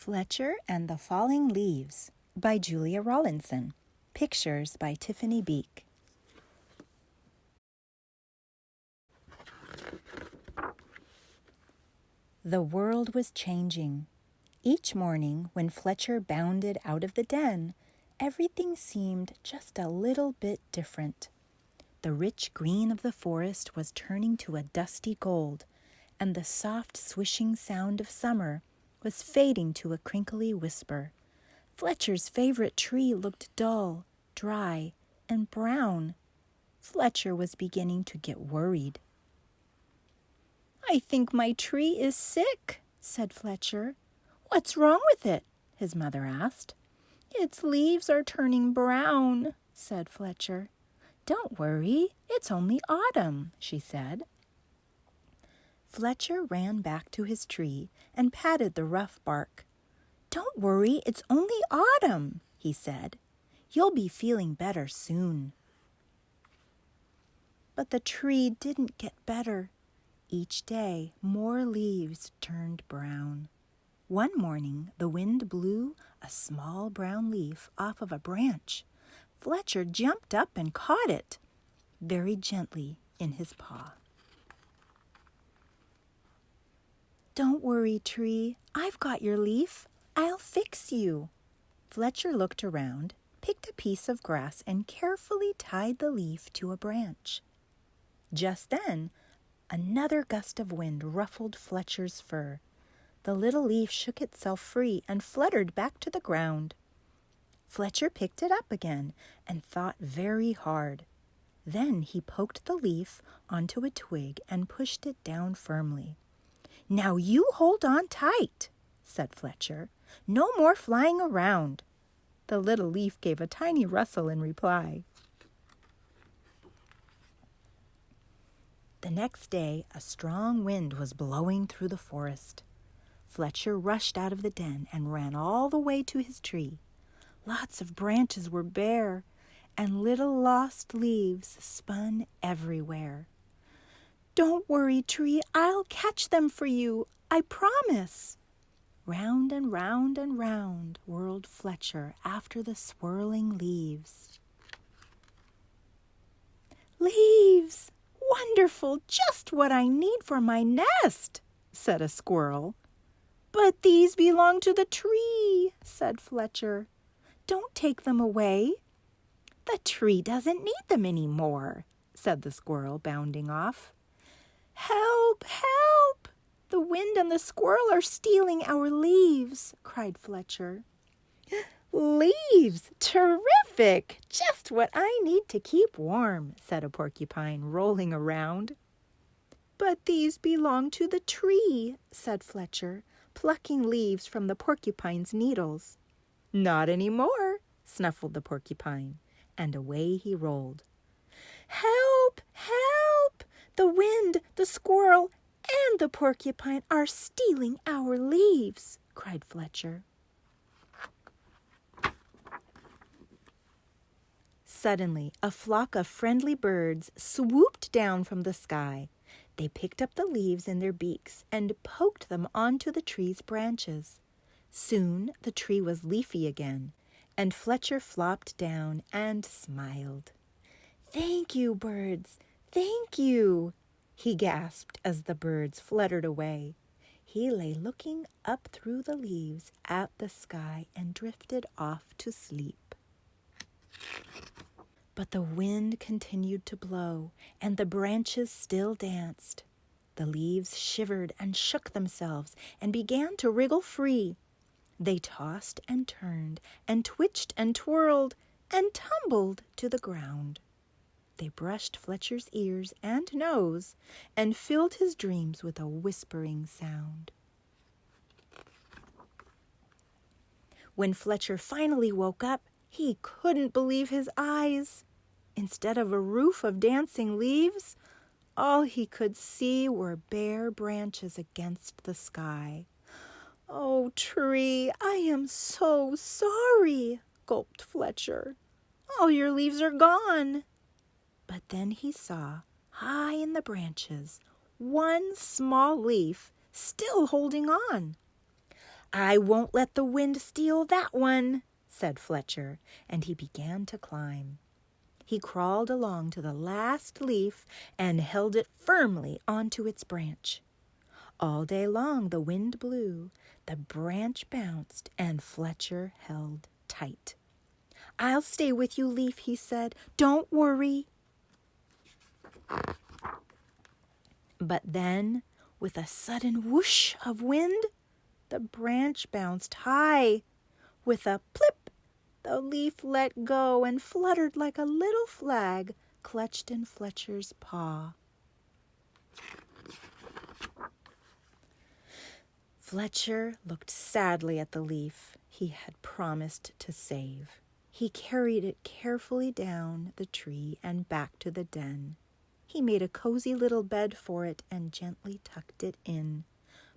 Fletcher and the Falling Leaves by Julia Rawlinson. Pictures by Tiffany Beek. The world was changing. Each morning, when Fletcher bounded out of the den, everything seemed just a little bit different. The rich green of the forest was turning to a dusty gold, and the soft swishing sound of summer was fading to a crinkly whisper. Fletcher's favorite tree looked dull, dry, and brown. Fletcher was beginning to get worried. "I think my tree is sick," said Fletcher. "What's wrong with it?" his mother asked. "Its leaves are turning brown," said Fletcher. "Don't worry, it's only autumn," she said. Fletcher ran back to his tree and patted the rough bark. "Don't worry, it's only autumn," he said. "You'll be feeling better soon." But the tree didn't get better. Each day, more leaves turned brown. One morning, the wind blew a small brown leaf off of a branch. Fletcher jumped up and caught it, very gently, in his paw. "Don't worry, tree. I've got your leaf. I'll fix you." Fletcher looked around, picked a piece of grass, and carefully tied the leaf to a branch. Just then, another gust of wind ruffled Fletcher's fur. The little leaf shook itself free and fluttered back to the ground. Fletcher picked it up again and thought very hard. Then he poked the leaf onto a twig and pushed it down firmly. "Now you hold on tight," said Fletcher. "No more flying around." The little leaf gave a tiny rustle in reply. The next day, a strong wind was blowing through the forest. Fletcher rushed out of the den and ran all the way to his tree. Lots of branches were bare, and little lost leaves spun everywhere. "Don't worry, tree, I'll catch them for you, I promise." Round and round and round whirled Fletcher after the swirling leaves. "Leaves! Wonderful! Just what I need for my nest," said a squirrel. "But these belong to the tree," said Fletcher. "Don't take them away." "The tree doesn't need them any more," said the squirrel, bounding off. "Help! Help! The wind and the squirrel are stealing our leaves," cried Fletcher. "Leaves! Terrific! Just what I need to keep warm," said a porcupine, rolling around. "But these belong to the tree," said Fletcher, plucking leaves from the porcupine's needles. "Not any more," snuffled the porcupine, and away he rolled. "Help! Help! The wind, the squirrel, and the porcupine are stealing our leaves," cried Fletcher. Suddenly, a flock of friendly birds swooped down from the sky. They picked up the leaves in their beaks and poked them onto the tree's branches. Soon the tree was leafy again, and Fletcher flopped down and smiled. "Thank you, birds, thank you," he gasped as the birds fluttered away. He lay looking up through the leaves at the sky and drifted off to sleep. But the wind continued to blow, and the branches still danced. The leaves shivered and shook themselves and began to wriggle free. They tossed and turned and twitched and twirled and tumbled to the ground. They brushed Fletcher's ears and nose and filled his dreams with a whispering sound. When Fletcher finally woke up, he couldn't believe his eyes. Instead of a roof of dancing leaves, all he could see were bare branches against the sky. "Oh, tree, I am so sorry," gulped Fletcher. "All your leaves are gone." But then he saw, high in the branches, one small leaf still holding on. "I won't let the wind steal that one," said Fletcher, and he began to climb. He crawled along to the last leaf and held it firmly onto its branch. All day long the wind blew, the branch bounced, and Fletcher held tight. "I'll stay with you, Leaf," he said. "Don't worry." But then, with a sudden whoosh of wind, the branch bounced high. With a plip, the leaf let go and fluttered like a little flag clutched in Fletcher's paw. Fletcher looked sadly at the leaf he had promised to save. He carried it carefully down the tree and back to the den. He made a cozy little bed for it and gently tucked it in.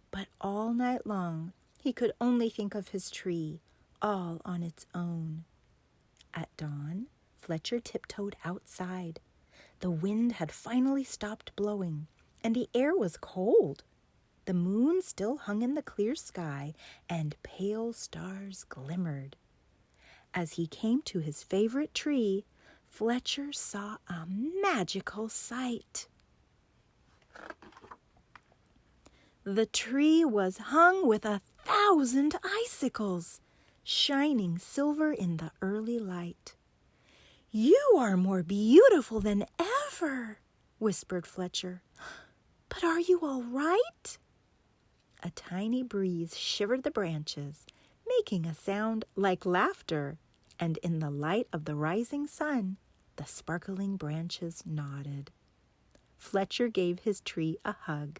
But all night long he could only think of his tree, all on its own. At dawn, Fletcher tiptoed outside. The wind had finally stopped blowing, and the air was cold. The moon still hung in the clear sky, and pale stars glimmered. As he came to his favorite tree, Fletcher saw a magical sight. The tree was hung with 1,000 icicles, shining silver in the early light. "You are more beautiful than ever," whispered Fletcher. "But are you all right?" A tiny breeze shivered the branches, making a sound like laughter, and in the light of the rising sun, the sparkling branches nodded. Fletcher gave his tree a hug.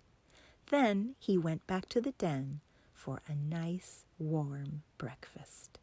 Then he went back to the den for a nice, warm breakfast.